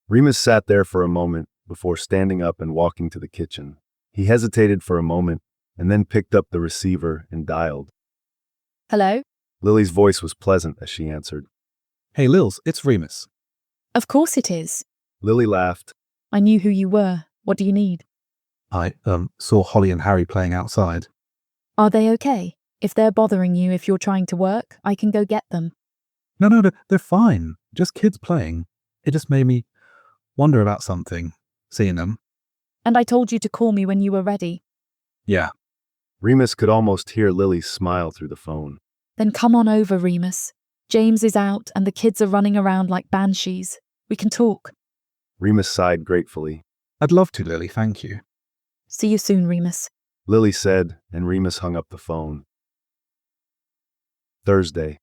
Remus sat there for a moment before standing up and walking to the kitchen. He hesitated for a moment and then picked up the receiver and dialed. Hello? Lily's voice was pleasant as she answered. Hey Lils, it's Remus. Of course it is. Lily laughed. I knew who you were. What do you need? I saw Holly and Harry playing outside. Are they okay? If they're bothering you if you're trying to work, I can go get them. No, they're fine. Just kids playing. It just made me wonder about something, seeing them. And I told you to call me when you were ready. Yeah. Remus could almost hear Lily's smile through the phone. Then come on over, Remus. James is out and the kids are running around like banshees. We can talk. Remus sighed gratefully. I'd love to, Lily, thank you. See you soon, Remus. Lily said, and Remus hung up the phone. Thursday.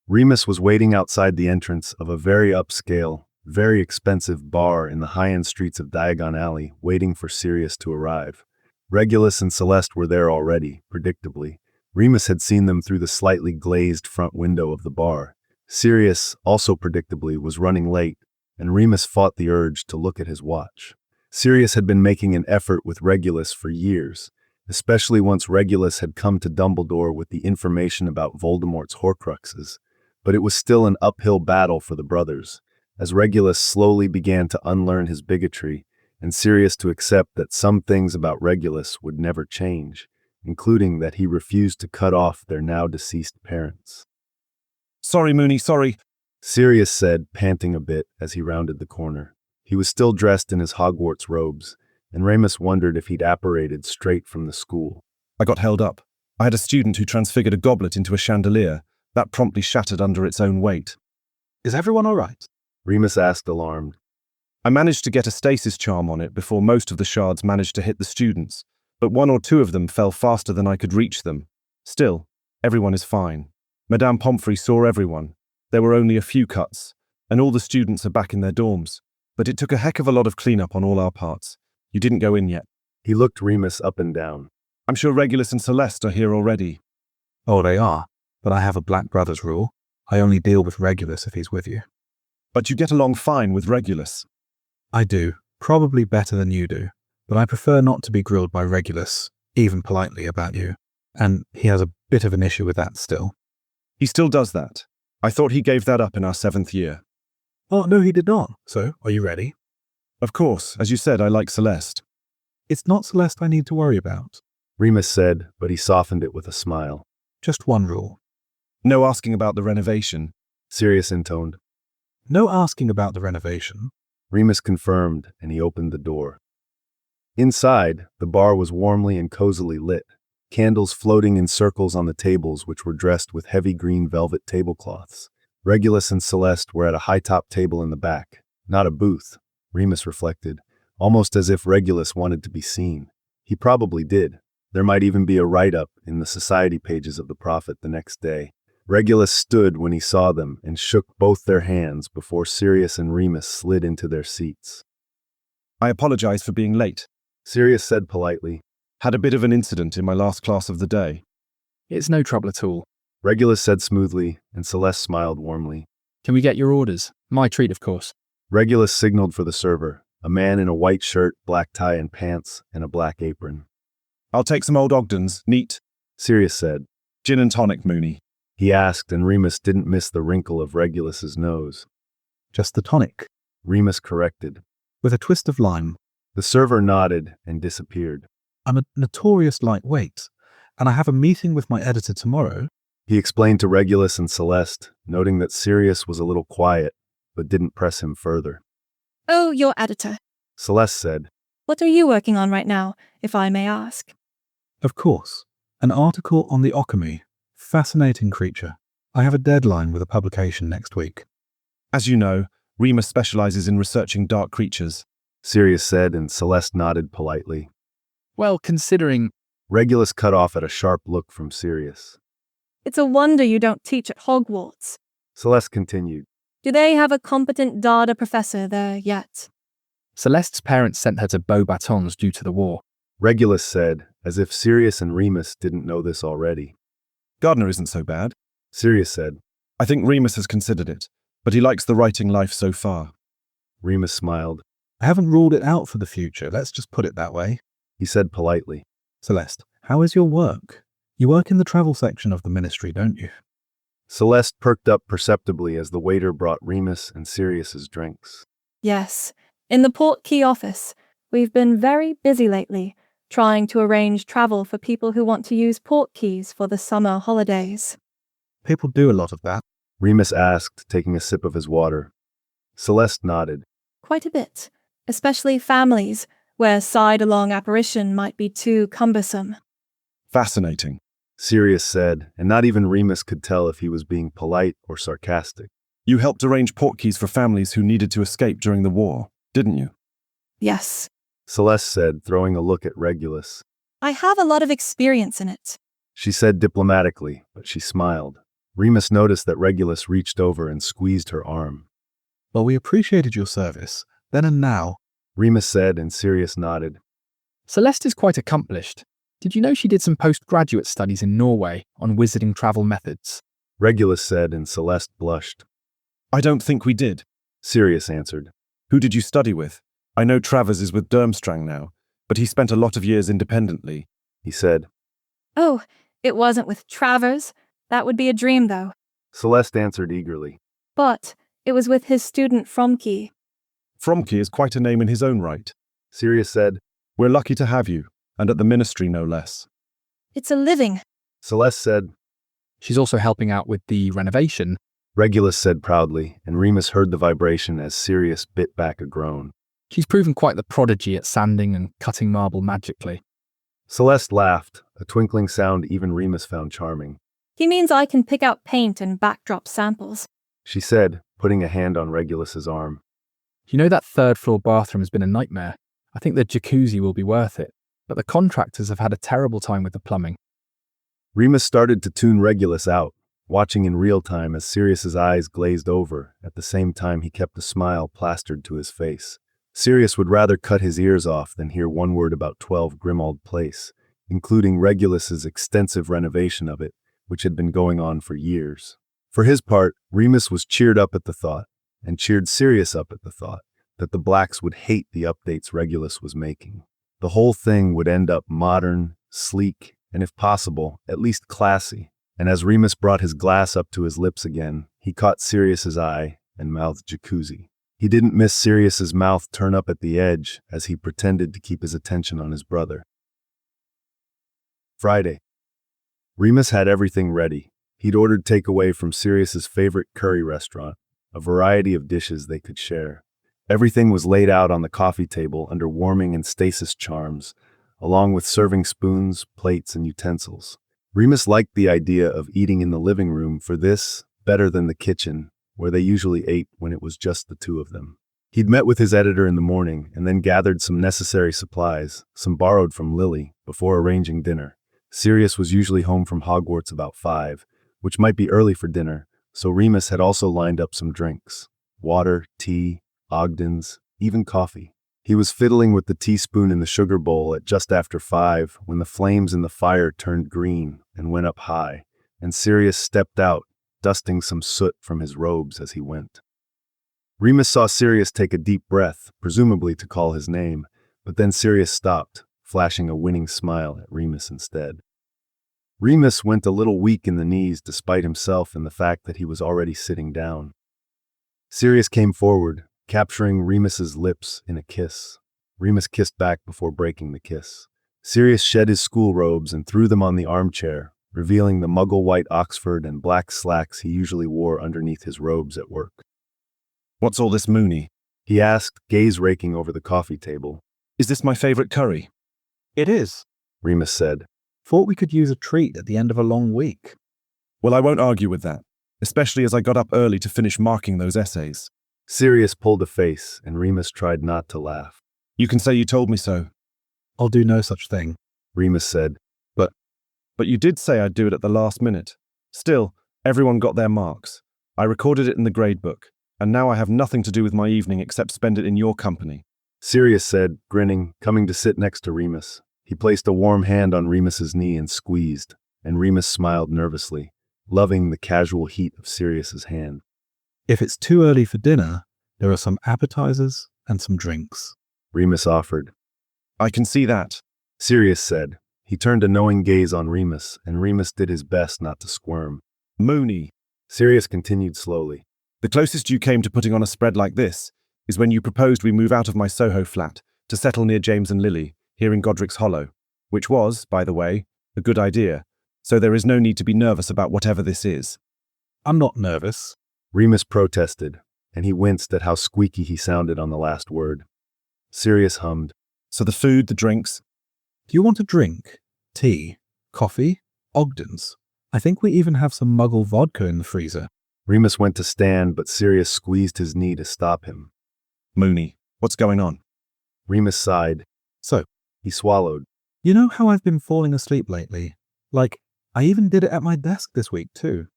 Remus was waiting outside the entrance of a very upscale, very expensive bar in the high-end streets of Diagon Alley, waiting for Sirius to arrive. Regulus and Celeste were there already, predictably. Remus had seen them through the slightly glazed front window of the bar. Sirius, also predictably, was running late, and Remus fought the urge to look at his watch. Sirius had been making an effort with Regulus for years, especially once Regulus had come to Dumbledore with the information about Voldemort's Horcruxes, but it was still an uphill battle for the brothers, as Regulus slowly began to unlearn his bigotry, and Sirius to accept that some things about Regulus would never change, including that he refused to cut off their now-deceased parents. Sorry, Moony, sorry. Sirius said, panting a bit as he rounded the corner. He was still dressed in his Hogwarts robes, and Remus wondered if he'd apparated straight from the school. I got held up. I had a student who transfigured a goblet into a chandelier. That promptly shattered under its own weight. Is everyone all right? Remus asked, alarmed. I managed to get a stasis charm on it before most of the shards managed to hit the students, but one or two of them fell faster than I could reach them. Still, everyone is fine. Madame Pomfrey saw everyone. There were only a few cuts, and all the students are back in their dorms. But it took a heck of a lot of cleanup on all our parts. You didn't go in yet. He looked Remus up and down. I'm sure Regulus and Celeste are here already. Oh, they are. But I have a Black Brothers rule. I only deal with Regulus if he's with you. But you get along fine with Regulus. I do. Probably better than you do. But I prefer not to be grilled by Regulus, even politely, about you. And he has a bit of an issue with that still. He still does that. I thought he gave that up in our 7th year. Oh, no, he did not. So, are you ready? Of course, as you said, I like Celeste. It's not Celeste I need to worry about. Remus said, but he softened it with a smile. Just one rule. No asking about the renovation. Sirius intoned. No asking about the renovation. Remus confirmed, and he opened the door. Inside, the bar was warmly and cozily lit, candles floating in circles on the tables which were dressed with heavy green velvet tablecloths. Regulus and Celeste were at a high-top table in the back, not a booth, Remus reflected, almost as if Regulus wanted to be seen. He probably did. There might even be a write-up in the society pages of the Prophet the next day. Regulus stood when he saw them and shook both their hands before Sirius and Remus slid into their seats. I apologize for being late. Sirius said politely. Had a bit of an incident in my last class of the day. It's no trouble at all. Regulus said smoothly, and Celeste smiled warmly. Can we get your orders? My treat, of course. Regulus signaled for the server, a man in a white shirt, black tie and pants, and a black apron. I'll take some old Ogdens, neat. Sirius said. Gin and tonic, Moony. He asked, and Remus didn't miss the wrinkle of Regulus's nose. Just the tonic. Remus corrected. With a twist of lime. The server nodded and disappeared. I'm a notorious lightweight, and I have a meeting with my editor tomorrow, He explained to Regulus and Celeste, noting that Sirius was a little quiet, but didn't press him further. Oh, your editor. Celeste said, What are you working on right now, if I may ask? Of course. An article on the Okami. Fascinating creature. I have a deadline with a publication next week. As you know, Remus specializes in researching dark creatures. Sirius said, and Celeste nodded politely. Well, considering... Regulus cut off at a sharp look from Sirius. It's a wonder you don't teach at Hogwarts. Celeste continued. Do they have a competent Dada professor there yet? Celeste's parents sent her to Beauxbatons due to the war. Regulus said, as if Sirius and Remus didn't know this already. Gardner isn't so bad. Sirius said. I think Remus has considered it, but he likes the writing life so far. Remus smiled. I haven't ruled it out for the future, let's just put it that way. He said politely. Celeste, how is your work? You work in the travel section of the ministry, don't you? Celeste perked up perceptibly as the waiter brought Remus and Sirius's drinks. Yes. In the port key office, we've been very busy lately, trying to arrange travel for people who want to use port keys for the summer holidays. People do a lot of that. Remus asked, taking a sip of his water. Celeste nodded. Quite a bit, especially families, where side-along apparition might be too cumbersome. Fascinating, Sirius said, and not even Remus could tell if he was being polite or sarcastic. You helped arrange port keys for families who needed to escape during the war, didn't you? Yes. Celeste said, throwing a look at Regulus. I have a lot of experience in it. She said diplomatically, but she smiled. Remus noticed that Regulus reached over and squeezed her arm. Well, we appreciated your service, then and now. Remus said, and Sirius nodded. Celeste is quite accomplished. Did you know she did some postgraduate studies in Norway on wizarding travel methods? Regulus said, and Celeste blushed. I don't think we did, Sirius answered. Who did you study with? I know Travers is with Durmstrang now, but he spent a lot of years independently. He said. Oh, it wasn't with Travers. That would be a dream, though. Celeste answered eagerly. But it was with his student Fromke. Fromke is quite a name in his own right. Sirius said. We're lucky to have you, and at the ministry no less. It's a living. Celeste said. She's also helping out with the renovation. Regulus said proudly, and Remus heard the vibration as Sirius bit back a groan. She's proven quite the prodigy at sanding and cutting marble magically. Celeste laughed, a twinkling sound even Remus found charming. He means I can pick out paint and backdrop samples. She said, putting a hand on Regulus's arm. You know that third-floor bathroom has been a nightmare. I think the jacuzzi will be worth it, but the contractors have had a terrible time with the plumbing. Remus started to tune Regulus out, watching in real time as Sirius's eyes glazed over, at the same time he kept a smile plastered to his face. Sirius would rather cut his ears off than hear one word about 12 Grimmauld Place, including Regulus's extensive renovation of it, which had been going on for years. For his part, Remus was cheered up at the thought, and cheered Sirius up at the thought, that the Blacks would hate the updates Regulus was making. The whole thing would end up modern, sleek, and if possible, at least classy. And as Remus brought his glass up to his lips again, he caught Sirius's eye and mouthed jacuzzi. He didn't miss Sirius's mouth turn up at the edge as he pretended to keep his attention on his brother. Friday. Remus had everything ready. He'd ordered takeaway from Sirius's favorite curry restaurant, a variety of dishes they could share. Everything was laid out on the coffee table under warming and stasis charms, along with serving spoons, plates, and utensils. Remus liked the idea of eating in the living room for this better than the kitchen, where they usually ate when it was just the two of them. He'd met with his editor in the morning and then gathered some necessary supplies, some borrowed from Lily, before arranging dinner. Sirius was usually home from Hogwarts about 5, which might be early for dinner, so Remus had also lined up some drinks. Water, tea, Ogdens, even coffee. He was fiddling with the teaspoon in the sugar bowl at just after 5 when the flames in the fire turned green and went up high, and Sirius stepped out, dusting some soot from his robes as he went. Remus saw Sirius take a deep breath, presumably to call his name, but then Sirius stopped, flashing a winning smile at Remus instead. Remus went a little weak in the knees despite himself and the fact that he was already sitting down. Sirius came forward, capturing Remus's lips in a kiss. Remus kissed back before breaking the kiss. Sirius shed his school robes and threw them on the armchair, revealing the muggle-white Oxford and black slacks he usually wore underneath his robes at work. What's all this, Moony? He asked, gaze raking over the coffee table. Is this my favorite curry? It is. Remus said. Thought we could use a treat at the end of a long week. Well, I won't argue with that, especially as I got up early to finish marking those essays. Sirius pulled a face, and Remus tried not to laugh. You can say you told me so. I'll do no such thing. Remus said. But you did say I'd do it at the last minute. Still, everyone got their marks. I recorded it in the grade book, and now I have nothing to do with my evening except spend it in your company. Sirius said, grinning, coming to sit next to Remus. He placed a warm hand on Remus's knee and squeezed, and Remus smiled nervously, loving the casual heat of Sirius's hand. If it's too early for dinner, there are some appetizers and some drinks. Remus offered. I can see that. Sirius said. He turned a knowing gaze on Remus, and Remus did his best not to squirm. Moony. Sirius continued slowly. The closest you came to putting on a spread like this is when you proposed we move out of my Soho flat to settle near James and Lily, here in Godric's Hollow, which was, by the way, a good idea, so there is no need to be nervous about whatever this is. I'm not nervous. Remus protested, and he winced at how squeaky he sounded on the last word. Sirius hummed. So the food, the drinks. Do you want a drink? Tea? Coffee? Ogden's? I think we even have some muggle vodka in the freezer. Remus went to stand, but Sirius squeezed his knee to stop him. Moony, what's going on? Remus sighed. So, he swallowed. You know how I've been falling asleep lately? Like, I even did it at my desk this week too.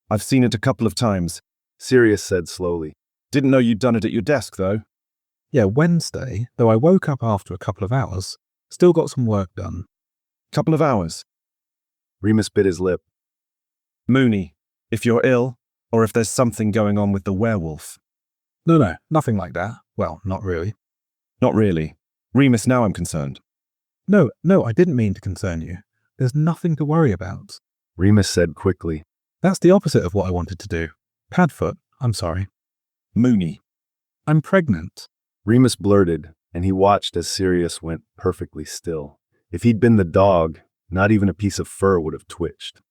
I've seen it a couple of times, Sirius said slowly. Didn't know you'd done it at your desk, though. Yeah, Wednesday, though I woke up after a couple of hours. Still got some work done. Couple of hours. Remus bit his lip. Moony, if you're ill, or if there's something going on with the werewolf. No, nothing like that. Well, not really. Not really. Remus, now I'm concerned. No, I didn't mean to concern you. There's nothing to worry about. Remus said quickly. That's the opposite of what I wanted to do. Padfoot, I'm sorry. Moony. I'm pregnant. Remus blurted, and he watched as Sirius went perfectly still. If he'd been the dog, not even a piece of fur would have twitched.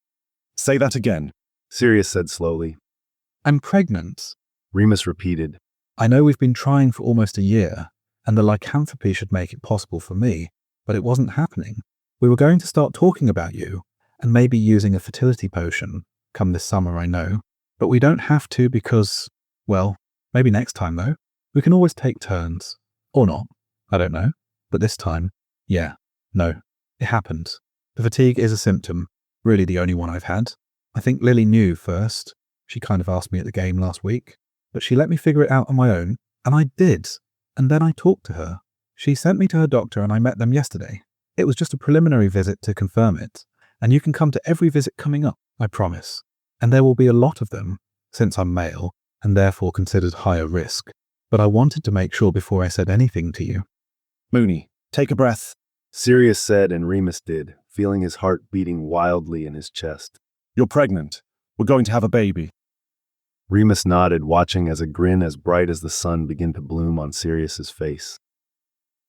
Say that again. Sirius said slowly. I'm pregnant. Remus repeated. I know we've been trying for almost a year, and the lycanthropy should make it possible for me, but it wasn't happening. We were going to start talking about you, and maybe using a fertility potion, come this summer, I know. But we don't have to because, well, maybe next time though. We can always take turns. Or not. I don't know. But this time, yeah, no, it happened. The fatigue is a symptom, really the only one I've had. I think Lily knew first. She kind of asked me at the game last week, but she let me figure it out on my own, and I did. And then I talked to her. She sent me to her doctor and I met them yesterday. It was just a preliminary visit to confirm it, and you can come to every visit coming up, I promise. And there will be a lot of them, since I'm male, and therefore considered higher risk. But I wanted to make sure before I said anything to you. Moony, take a breath. Sirius said, and Remus did, feeling his heart beating wildly in his chest. You're pregnant. We're going to have a baby. Remus nodded, watching as a grin as bright as the sun began to bloom on Sirius's face.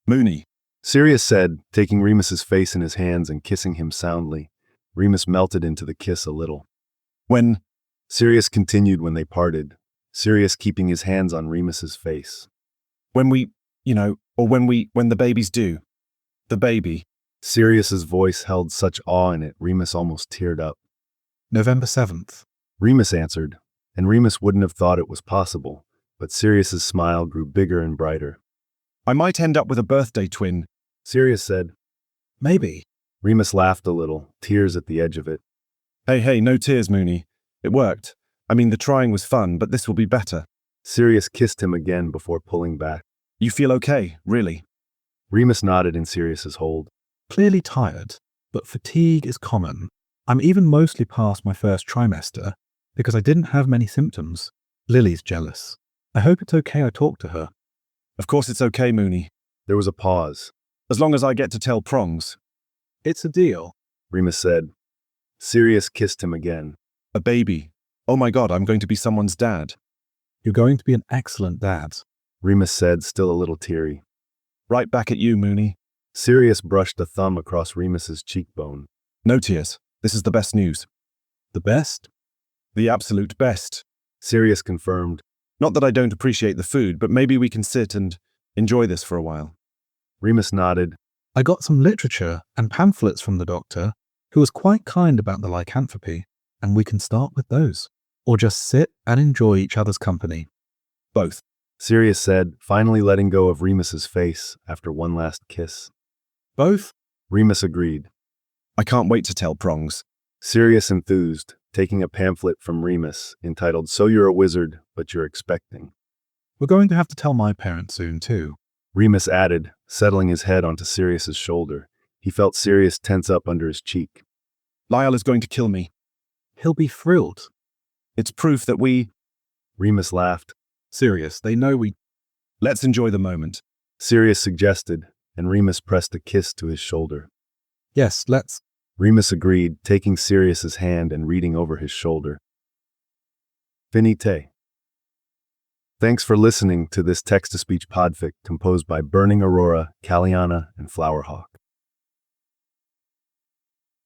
Moony. Sirius said, taking Remus's face in his hands and kissing him soundly. Remus melted into the kiss a little. When? Sirius continued when they parted, Sirius keeping his hands on Remus's face. When we, or when the baby's due. The baby. Sirius's voice held such awe in it, Remus almost teared up. November 7th. Remus answered, and Remus wouldn't have thought it was possible, but Sirius's smile grew bigger and brighter. I might end up with a birthday twin, Sirius said. Maybe. Remus laughed a little, tears at the edge of it. Hey, no tears, Moony. It worked. I mean, the trying was fun, but this will be better. Sirius kissed him again before pulling back. You feel okay, really? Remus nodded in Sirius's hold. Clearly tired, but fatigue is common. I'm even mostly past my first trimester, because I didn't have many symptoms. Lily's jealous. I hope it's okay I talked to her. Of course it's okay, Moony. There was a pause. As long as I get to tell Prongs. It's a deal, Remus said. Sirius kissed him again. A baby. Oh my God, I'm going to be someone's dad. You're going to be an excellent dad, Remus said, still a little teary. Right back at you, Moony. Sirius brushed a thumb across Remus's cheekbone. No tears. This is the best news. The best? The absolute best. Sirius confirmed. Not that I don't appreciate the food, but maybe we can sit and enjoy this for a while. Remus nodded. I got some literature and pamphlets from the doctor, who was quite kind about the lycanthropy, and we can start with those. Or just sit and enjoy each other's company. Both. Sirius said, finally letting go of Remus's face after one last kiss. Both? Remus agreed. I can't wait to tell Prongs. Sirius enthused, taking a pamphlet from Remus entitled So You're a Wizard, But You're Expecting. We're going to have to tell my parents soon, too. Remus added, settling his head onto Sirius's shoulder. He felt Sirius tense up under his cheek. Lyle is going to kill me. He'll be thrilled. It's proof that we... Remus laughed. Sirius, they know we... Let's enjoy the moment. Sirius suggested, and Remus pressed a kiss to his shoulder. Yes, let's... Remus agreed, taking Sirius's hand and reading over his shoulder. Finite. Thanks for listening to this text-to-speech podfic composed by Burning Aurora, Caliana, and Flowerhawk.